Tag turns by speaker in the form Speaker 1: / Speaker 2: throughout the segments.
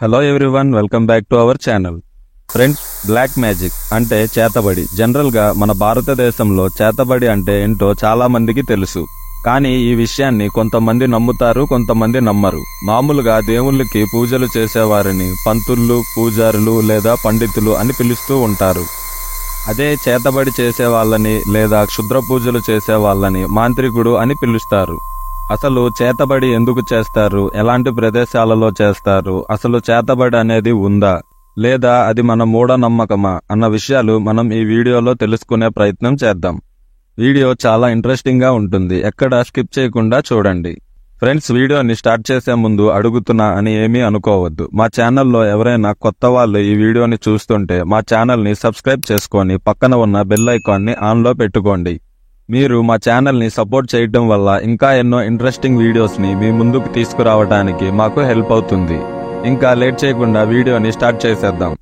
Speaker 1: Hello everyone, welcome back to our channel. Friends, black magic అంటే చేతబడి. జనరల్గా మన భారతదేశంలో చేతబడి అంటే ఏంటో చాలా మందికి తెలుసు. కానీ ఈ విషయాన్ని కొంతమంది నమ్ముతారు, కొంతమంది నమ్మరు. మామూలుగా దేవుళ్ళకి పూజలు చేసేవారిని పంతుళ్ళు, పూజారులు లేదా పండితులు అని పిలుస్తూ ఉంటారు. అదే చేతబడి చేసేవాళ్ళని లేదా క్షుద్ర పూజలు చేసేవాళ్ళని మాంత్రికుడు అని పిలుస్తారు. అసలు చేతబడి ఎందుకు చేస్తారు, ఎలాంటి ప్రదేశాలలో చేస్తారు, అసలు చేతబడి అనేది ఉందా లేదా అది మన మూఢనమ్మకమా అన్న విషయాలు మనం ఈ వీడియోలో తెలుసుకునే ప్రయత్నం చేద్దాం. వీడియో చాలా ఇంట్రెస్టింగ్ గా ఉంటుంది, ఎక్కడ స్కిప్ చేయకుండా చూడండి. ఫ్రెండ్స్, వీడియోని స్టార్ట్ చేసే ముందు అడుగుతున్నా అని ఏమీ అనుకోవద్దు. మా ఛానల్లో ఎవరైనా కొత్త వాళ్ళు ఈ వీడియోని చూస్తుంటే మా ఛానల్ని సబ్స్క్రైబ్ చేసుకొని పక్కన ఉన్న బెల్ ఐకాన్ని ఆన్లో పెట్టుకోండి. మీరు మా ఛానల్ని సపోర్ట్ చేయడం వల్ల ఇంకా ఎన్నో ఇంట్రెస్టింగ్ వీడియోస్ని మీ ముందుకు తీసుకురావడానికి మాకు హెల్ప్ అవుతుంది. ఇంకా లేట్ చేయకుండా వీడియోని స్టార్ట్ చేసేద్దాం.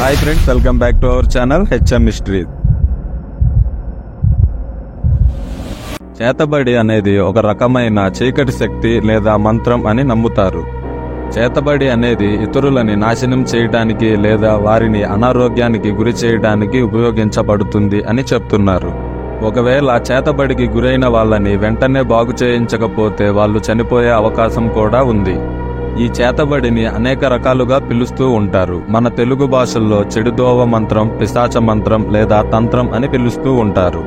Speaker 1: Hi friends, welcome back to our channel HM mystery. చేతబడి అనేది ఒక రకమైన చీకటి శక్తి లేదా మంత్రం అని నమ్ముతారు. చేతబడి అనేది ఇతరులని నాశనం చేయడానికి లేదా వారిని అనారోగ్యానికి గురి చేయడానికి ఉపయోగించబడుతుంది అని చెప్తున్నారు. ఒకవేళ చేతబడికి గురైన వాళ్ళని వెంటనే బాగు చేయించకపోతే వాళ్ళు చనిపోయే అవకాశం కూడా ఉంది. ఈ చేతబడిని అనేక రకాలుగా పిలుస్తూ ఉంటారు. మన తెలుగు భాషల్లో చెడుదోవ మంత్రం, పిశాచ మంత్రం లేదా తంత్రం అని పిలుస్తూ ఉంటారు.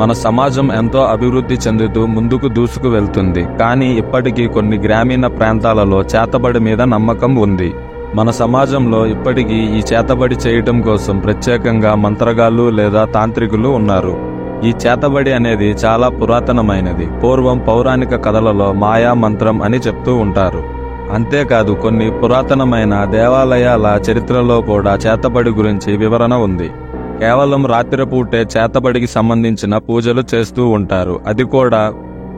Speaker 1: మన సమాజం ఎంతో అభివృద్ధి చెందుతూ ముందుకు దూసుకు వెళ్తుంది. కానీ ఇప్పటికీ కొన్ని గ్రామీణ ప్రాంతాలలో చేతబడి మీద నమ్మకం ఉంది. మన సమాజంలో ఇప్పటికీ ఈ చేతబడి చేయటం కోసం ప్రత్యేకంగా మంత్రగాళ్ళు లేదా తాంత్రికులు ఉన్నారు. ఈ చేతబడి అనేది చాలా పురాతనమైనది. పూర్వం పౌరాణిక కథలలో మాయా మంత్రం అని చెప్తూ ఉంటారు. అంతేకాదు కొన్ని పురాతనమైన దేవాలయాల చరిత్రలో కూడా చేతబడి గురించి వివరణ ఉంది. కేవలం రాత్రిపూటే చేతబడికి సంబంధించిన పూజలు చేస్తూ ఉంటారు. అది కూడా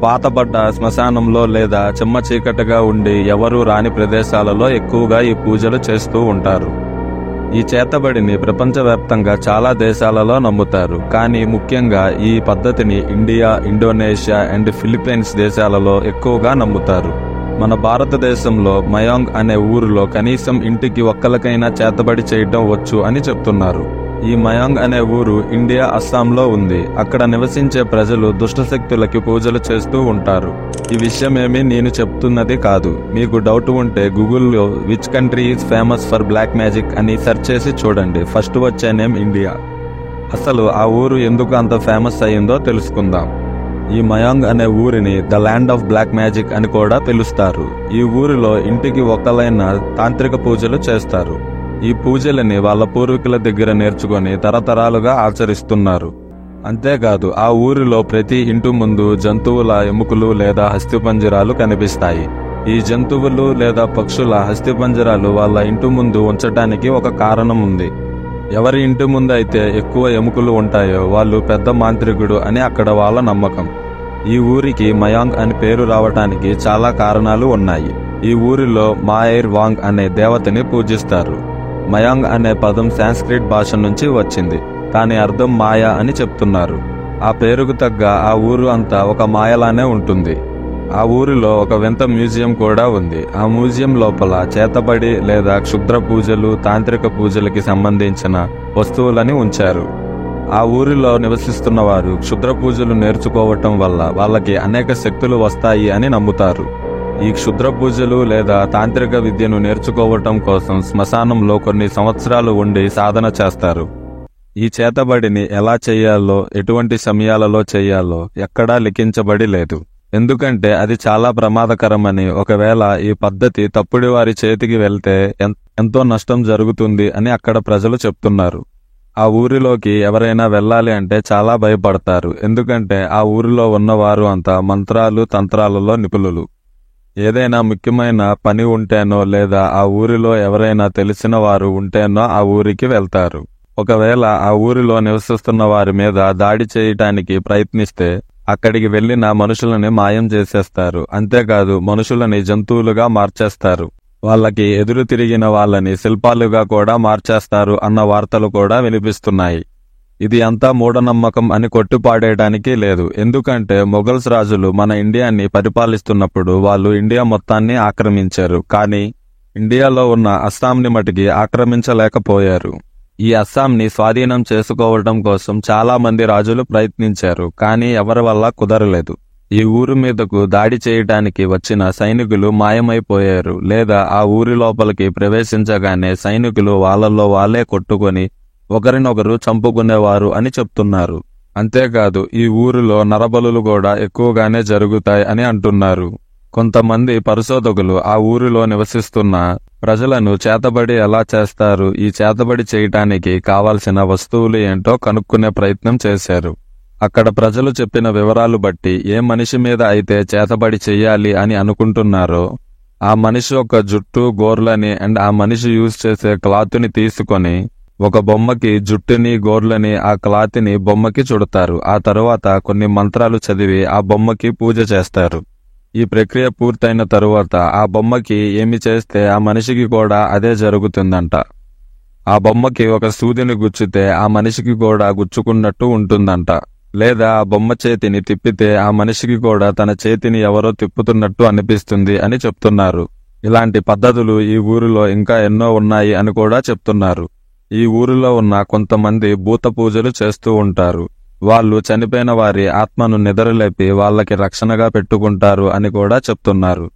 Speaker 1: పాతబడ్డ శ్మశానంలో లేదా చెమ్మ చీకటిగా ఉండి ఎవరూ రాని ప్రదేశాలలో ఎక్కువగా ఈ పూజలు చేస్తూ ఉంటారు. ఈ చేతబడిని ప్రపంచవ్యాప్తంగా చాలా దేశాలలో నమ్ముతారు. కానీ ముఖ్యంగా ఈ పద్ధతిని ఇండియా, ఇండోనేషియా అండ్ ఫిలిప్పీన్స్ దేశాలలో ఎక్కువగా నమ్ముతారు. మన భారతదేశంలో మయాంగ్ అనే ఊరిలో కనీసం ఇంటికి ఒక్కరికైనా చేతబడి చేయడం వచ్చు అని చెప్తున్నారు. ఈ మయాంగ్ అనే ఊరు ఇండియా, అస్సాంలో ఉంది. అక్కడ నివసించే ప్రజలు దుష్టశక్తులకి పూజలు చేస్తూ ఉంటారు. ఈ విషయమేమి నేను చెప్తున్నది కాదు. మీకు డౌట్ ఉంటే గూగుల్లో which country is famous for black magic అని సెర్చ్ చేసి చూడండి. ఫస్ట్ వచ్చే నేమ్ ఇండియా. అసలు ఆ ఊరు ఎందుకు అంత ఫేమస్ అయ్యిందో తెలుసుకుందాం. ఈ మయాంగ్ అనే ఊరిని the land of black magic అని కూడా పిలుస్తారు. ఈ ఊరిలో ఇంటికి ఒక్కలైన తాంత్రిక పూజలు చేస్తారు. ఈ పూజలని వాళ్ళ పూర్వీకుల దగ్గర నేర్చుకొని తరతరాలుగా ఆచరిస్తున్నారు. అంతేకాదు ఆ ఊరిలో ప్రతి ఇంటి ముందు జంతువుల ఎముకలు లేదా హస్తిపంజరాలు కనిపిస్తాయి. ఈ జంతువులు లేదా పక్షుల హస్తిపంజరాలు వాళ్ళ ఇంటి ముందు ఉంచటానికి ఒక కారణం ఉంది. ఎవరి ఇంటి ముందు అయితే ఎక్కువ ఎముకలు ఉంటాయో వాళ్ళు పెద్ద మాంత్రికుడు అని అక్కడ వాళ్ళ నమ్మకం. ఈ ఊరికి మయాంగ్ అని పేరు రావటానికి చాలా కారణాలు ఉన్నాయి. ఈ ఊరిలో మాయర్ వాంగ్ అనే దేవతని పూజిస్తారు. మయాంగ్ అనే పదం సాంస్క్రిట్ భాష నుంచి వచ్చింది. దాని అర్థం మాయ అని చెప్తున్నారు. ఆ పేరుకు తగ్గ ఆ ఊరు అంతా ఒక మాయలానే ఉంటుంది. ఆ ఊరిలో ఒక వింత మ్యూజియం కూడా ఉంది. ఆ మ్యూజియం లోపల చేతబడి లేదా క్షుద్ర పూజలు, తాంత్రిక పూజలకి సంబంధించిన వస్తువులని ఉంచారు. ఆ ఊరిలో నివసిస్తున్న వారు క్షుద్ర పూజలు నేర్చుకోవటం వల్ల వాళ్ళకి అనేక శక్తులు వస్తాయి అని నమ్ముతారు. ఈ క్షుద్ర పూజలు లేదా తాంత్రిక విద్యను నేర్చుకోవటం కోసం శ్మశానంలో కొన్ని సంవత్సరాలు ఉండి సాధన చేస్తారు. ఈ చేతబడిని ఎలా చేయాలో, ఎటువంటి సమయాలలో చేయాలో ఎక్కడా లిఖించబడి లేదు. ఎందుకంటే అది చాలా ప్రమాదకరమని, ఒకవేళ ఈ పద్ధతి తప్పుడు వారి చేతికి వెళ్తే ఎంతో నష్టం జరుగుతుంది అని అక్కడ ప్రజలు చెప్తున్నారు. ఆ ఊరిలోకి ఎవరైనా వెళ్ళాలి అంటే చాలా భయపడతారు. ఎందుకంటే ఆ ఊరిలో ఉన్నవారు అంతా మంత్రాలు, తంత్రాలలో నిపుణులు. ఏదైనా ముఖ్యమైన పని ఉంటేనో లేదా ఆ ఊరిలో ఎవరైనా తెలిసిన వారు ఉంటేనో ఆ ఊరికి వెళ్తారు. ఒకవేళ ఆ ఊరిలో నివసిస్తున్న వారి మీద దాడి చేయటానికి ప్రయత్నిస్తే అక్కడికి వెళ్లిన మనుషులని మాయం చేసేస్తారు. అంతేకాదు మనుషులని జంతువులుగా మార్చేస్తారు. వాళ్ళకి ఎదురు తిరిగిన వాళ్ళని శిల్పాలుగా కూడా మార్చేస్తారు అన్న వార్తలు కూడా వినిపిస్తున్నాయి. ఇది అంతా మూఢనమ్మకం అని కొట్టుపాడేయడానికి లేదు. ఎందుకంటే మొఘల్స్ రాజులు మన ఇండియాని పరిపాలిస్తున్నప్పుడు వాళ్ళు ఇండియా మొత్తాన్ని ఆక్రమించారు. కానీ ఇండియాలో ఉన్న అస్సాంని మటికి ఆక్రమించలేకపోయారు. ఈ అస్సాంని స్వాధీనం చేసుకోవడం కోసం చాలా మంది రాజులు ప్రయత్నించారు, కానీ ఎవరి వల్ల కుదరలేదు. ఈ ఊరు మీదకు దాడి చేయడానికి వచ్చిన సైనికులు మాయమైపోయారు, లేదా ఆ ఊరి లోపలికి ప్రవేశించగానే సైనికులు వాళ్ళల్లో వాళ్ళే కొట్టుకొని ఒకరినొకరు చంపుకునేవారు అని చెప్తున్నారు. అంతేకాదు ఈ ఊరిలో నరబలులు కూడా ఎక్కువగానే జరుగుతాయి అని అంటున్నారు. కొంతమంది పరిశోధకులు ఆ ఊరిలో నివసిస్తున్న ప్రజలను చేతబడి ఎలా చేస్తారు, ఈ చేతబడి చేయటానికి కావాల్సిన వస్తువులు ఏంటో కనుక్కునే ప్రయత్నం చేశారు. అక్కడ ప్రజలు చెప్పిన వివరాలు బట్టి ఏ మనిషి మీద అయితే చేతబడి చెయ్యాలి అని అనుకుంటున్నారో ఆ మనిషి యొక్క జుట్టు, గోర్లని అండ్ ఆ మనిషి యూజ్ చేసే క్లాత్ని తీసుకొని ఒక బొమ్మకి జుట్టుని, గోర్లని, ఆ క్లాత్ని బొమ్మకి చుడతారు. ఆ తరువాత కొన్ని మంత్రాలు చదివి ఆ బొమ్మకి పూజ చేస్తారు. ఈ ప్రక్రియ పూర్తయిన తరువాత ఆ బొమ్మకి ఏమి చేస్తే ఆ మనిషికి కూడా అదే జరుగుతుందంట. ఆ బొమ్మకి ఒక సూదిని గుచ్చితే ఆ మనిషికి కూడా గుచ్చుకున్నట్టు ఉంటుందంట. లేదా ఆ బొమ్మ చేతిని తిప్పితే ఆ మనిషికి కూడా తన చేతిని ఎవరో తిప్పుతున్నట్టు అనిపిస్తుంది అని చెప్తున్నారు. ఇలాంటి పద్ధతులు ఈ ఊరిలో ఇంకా ఎన్నో ఉన్నాయి అని కూడా చెప్తున్నారు. ఈ ఊరిలో ఉన్న కొంతమంది భూత పూజలు చేస్తూ ఉంటారు. వాళ్ళు చనిపోయిన వారి ఆత్మను నిద్రలేపి వాళ్ళకి రక్షణగా పెట్టుకుంటారు అని కూడా చెప్తున్నారు.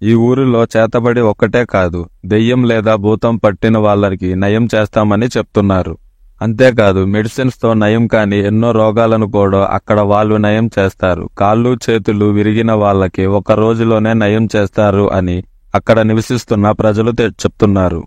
Speaker 1: ఈ ఊరిలో చేతబడి ఒక్కటే కాదు, దెయ్యం లేదా భూతం పట్టిన వాళ్ళకి నయం చేస్తామని చెప్తున్నారు. అంతేకాదు మెడిసిన్స్ తో నయం కాని ఎన్నో రోగాలను కూడా అక్కడ వాళ్ళు నయం చేస్తారు. కాళ్ళు చేతులు విరిగిన వాళ్ళకి ఒక రోజులోనే నయం చేస్తారు అని అక్కడ నివసిస్తున్న ప్రజలు చెప్తున్నారు.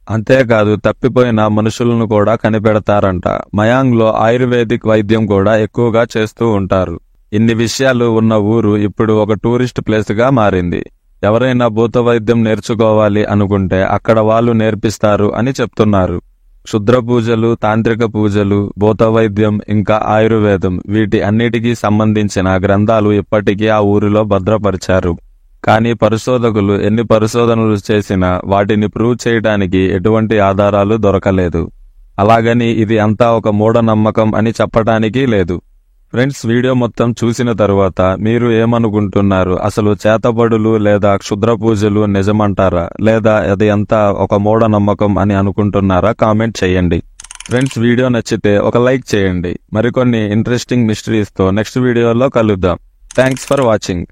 Speaker 1: అంతేకాదు తప్పిపోయిన మనుషులను కూడా కనిపెడతారంట. మయాంగ్లో ఆయుర్వేదిక్ వైద్యం కూడా ఎక్కువగా చేస్తూ ఉంటారు. ఇన్ని విషయాలు ఉన్న ఊరు ఇప్పుడు ఒక టూరిస్ట్ ప్లేస్గా మారింది. ఎవరైనా భూత వైద్యం నేర్చుకోవాలి అనుకుంటే అక్కడ వాళ్ళు నేర్పిస్తారు అని చెప్తున్నారు. క్షుద్ర పూజలు, తాంత్రిక పూజలు, భూత వైద్యం ఇంకా ఆయుర్వేదం వీటి అన్నిటికీ సంబంధించిన గ్రంథాలు ఇప్పటికీ ఆ ఊరిలో భద్రపరిచారు. కానీ పరిశోధకులు ఎన్ని పరిశోధనలు చేసినా వాటిని ప్రూవ్ చేయడానికి ఎటువంటి ఆధారాలు దొరకలేదు. అలాగని ఇది అంతా ఒక మూఢనమ్మకం అని చెప్పటానికి లేదు. ఫ్రెండ్స్, వీడియో మొత్తం చూసిన తరువాత మీరు ఏమనుకుంటున్నారు? అసలు చేతబడులు లేదా క్షుద్ర పూజలు నిజమంటారా, లేదా అది అంతా ఒక మూఢనమ్మకం అని అనుకుంటున్నారా? కామెంట్ చేయండి. ఫ్రెండ్స్, వీడియో నచ్చితే ఒక లైక్ చేయండి. మరికొన్ని ఇంట్రెస్టింగ్ మిస్టరీస్తో నెక్స్ట్ వీడియోలో కలుద్దాం. Thanks for watching.